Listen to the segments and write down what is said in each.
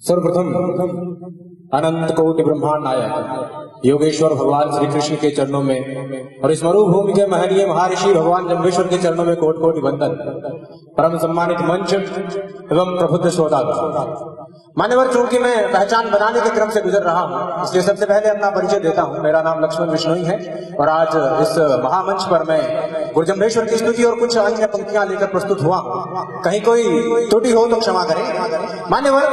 सर्वप्रथम अनंत कोटि ब्रह्मांड नायक योगेश्वर भगवान श्री कृष्ण के चरणों में और इस मरुभूमि के महनीय महर्षि भगवान जम्बेश्वर के चरणों में कोटि कोटि वंदन। परम सम्मानित मंच एवं प्रबुद्ध श्रोता, मान्यवर, चूंकि मैं पहचान बनाने के क्रम से गुजर रहा हूं, इसलिए सबसे पहले अपना परिचय देता हूं। मेरा नाम लक्ष्मण बिश्नोई है और आज इस महामंच पर मैं गुरु जम्बेश्वर की स्तुति और कुछ अन्य पंक्तियां लेकर प्रस्तुत हुआ हूं। कहीं कोई त्रुटि हो तो क्षमा करें। मान्यवर,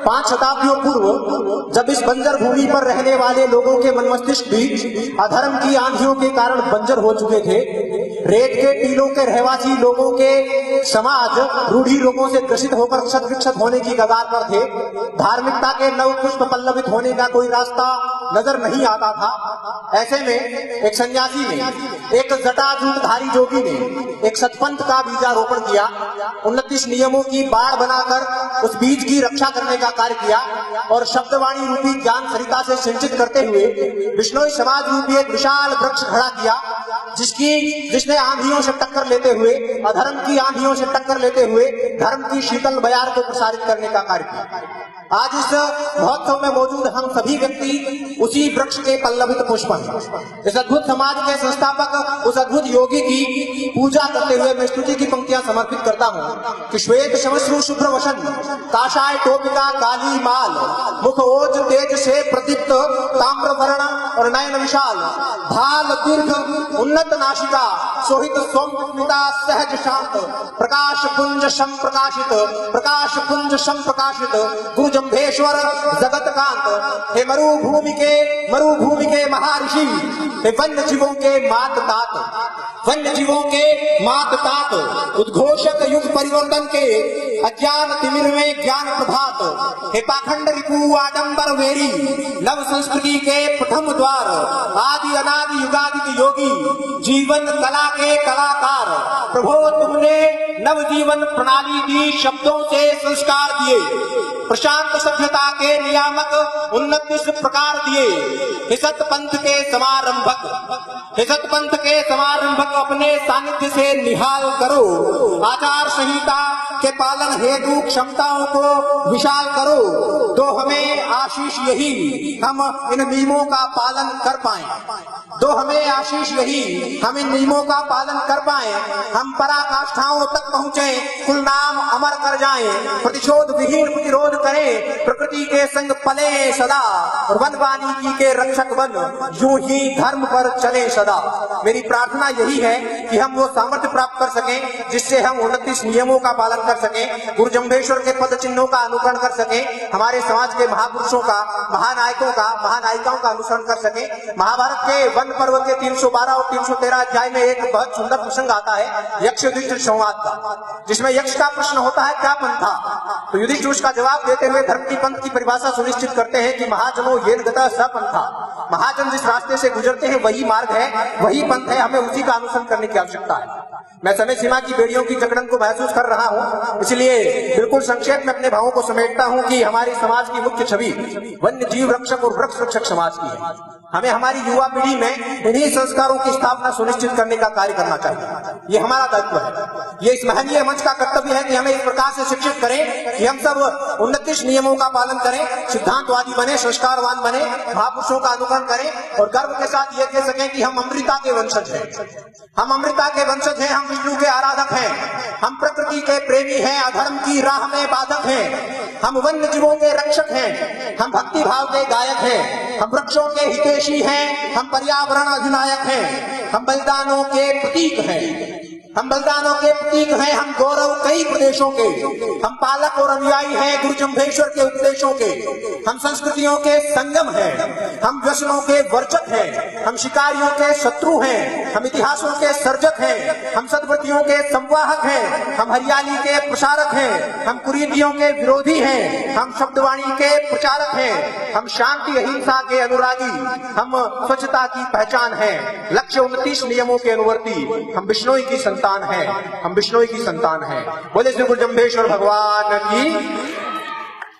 5 शताब्दियों पूर्व जब इस बंजर भूमि पर रहने वाले लोगों के मन मस्तिष्क भी अधर्म की आंधियों के कारण बंजर हो चुके थे, रेत के टीलों के रहवासी लोगों के समाज रूढ़ी रोगों से ग्रसित होकर शत विक्षत होने की कगार पर थे, धार्मिकता के नव पुष्प पल्लवित होने का कोई रास्ता नजर नहीं आता था। ऐसे में एक सन्यासी ने, एक जटाजूटधारी जोगी ने एक सतपंथ का बीजारोपण किया। 29 नियमों की बाढ़ बनाकर उस बीज की रक्षा करने का कार्य किया और शब्दवाणी रूपी ज्ञान सरिता से सिंचित करते हुए बिश्नोई समाज रूपी एक विशाल वृक्ष खड़ा किया, जिसने आंधियों से टक्कर लेते हुए, अधर्म की आंधियों से टक्कर लेते हुए धर्म की शीतल बयार को प्रसारित करने का कार्य किया। आज इस महोत्सव में मौजूद हम सभी व्यक्ति उसी वृक्ष के पल्लवित पुष्प हैं। इस अद्भुत समाज के संस्थापक, उस अद्भुत योगी की पूजा करते हुए मैं स्तुति की पंक्तियां समर्पित करता हूं कि श्वेत शमश्रु शुभ्र वसन, काषाय टोपिका काली माल, मुख ओज तेज से प्रदीप्त ताम्र वर्ण और नयन विशाल, भाल दीर्घ उन्नत नाशिका, सोहित सौम्यता सहज शांत, प्रकाश पुंज संप्रकाशित, प्रकाश पुंज संप्रकाशित गुरु जम्भेश्वर जगत कांत, हे मरुभूमि के महर्षि, हे वन्य जीवों के मात तात, वन्य जीवों के मात तात, उद्घोषक युग परिवर्तन के अज्ञान तिमिर में ज्ञान प्रभात, हे पाखंड रिपु आडंबर वेरी, नव संस्कृति के प्रथम द्वार, आदि अनादि युगादि योगी, जीवन कला के कलाकार, प्रभो तुमने नव जीवन प्रणाली दी, शब्दों से संस्कार दिए, प्रशांत सभ्यता के नियामक 29 प्रकार दिए, हे सतपंथ के समारंभक, हे सतपंथ के समारंभक अपने सानिध्य से निहाल करो, आचार संहिता के पालन हेतु क्षमताओं को विशाल करो, तो हमें आशीष यही हम इन नियमों का पालन कर पाए, तो हमें आशीष यही हम इन नियमों का पालन कर पाए, हम पराकाष्ठाओं तक पहुँचे, कुल नाम अमर कर जाएं, प्रतिशोध विहीन प्रतिरोध करें, प्रकृति के संग पले सदा और वन वानिकी के रक्षक बन यूं ही धर्म पर चले सदा। मेरी प्रार्थना यही है कि हम वो सामर्थ्य प्राप्त कर सकें जिससे हम 29 नियमों का पालन कर सकें, गुरु जम्भेश्वर के पद चिन्हों का अनुकरण कर सकें, हमारे समाज के महापुरुषों का, महानायकों का, महानायिकाओं का अनुसरण कर सकें। महाभारत के वन पर्व के 312 और 313 अध्याय में एक बहुत सुंदर प्रसंग आता है यक्ष युधिष्ठिर संवाद का, जिसमें यक्ष का प्रश्न होता है क्या पंथा, तो युधिष्ठिर उसका जवाब देते हुए धर्म की पंथ की परिभाषा सुनिश्चित करते हैं कि महाजनों येन गतः स पंथा, महाजन जिस रास्ते से गुजरते हैं वही मार्ग है, वही पंथ है, हमें उसी का अनुसरण करने की आवश्यकता है। मैं समय सीमा की बेड़ियों की जकड़न को महसूस कर रहा हूं, इसलिए बिल्कुल संक्षेप में अपने भावों को समेटता हूं कि हमारी समाज की मुख्य छवि वन्य जीव रक्षक और वृक्ष रक्षक समाज की है। हमें हमारी युवा पीढ़ी में इन्हीं संस्कारों की स्थापना सुनिश्चित करने का कार्य करना चाहिए। ये हमारा दायित्व है। ये इस महनीय मंच का कर्तव्य है कि हमें इस प्रकार से शिक्षित करें कि हम सब 29 नियमों का पालन करें, सिद्धांतवादी बने, संस्कारवान बने, महापुरुषों का अनुकरण करें और गर्व के साथ ये कह सकें कि हम अमृता के वंशज हैं, हम अमृता के वंशज हैं, हम विष्णु के आराधक हैं, हम प्रकृति के प्रेमी हैं, अधर्म की राह में बाधक हैं, हम वन्य जीवों के रक्षक हैं, हम भक्ति भाव के गायक हैं, हम वृक्षों के हितैषी हैं, हम पर्यावरण अधिनायक हैं, हम बलिदानों के प्रतीक हैं, हम बलिदानों के प्रतीक हैं, हम गौरव कई प्रदेशों के, हम पालक और अनुयायी हैं गुरु जम्भेश्वर के उपदेशों के, हम संस्कृतियों के संगम हैं, हम व्यसनों के वर्जक हैं, हम शिकारियों के शत्रु हैं, हम इतिहासों के सर्जक हैं, हम सद्वृत्तियों के संवाहक हैं, हम हरियाली के प्रसारक हैं, हम कुरीतियों के विरोधी हैं, हम शब्दवाणी के प्रचारक हैं, हम शांति अहिंसा के अनुरागी, हम स्वच्छता की पहचान हैं, लक्ष्य 29 नियमों के अनुवर्ती, हम बिश्नोई की संतान है, हम बिश्नोई की संतान है। बोले श्री गुरु जम्भेश्वर भगवान की।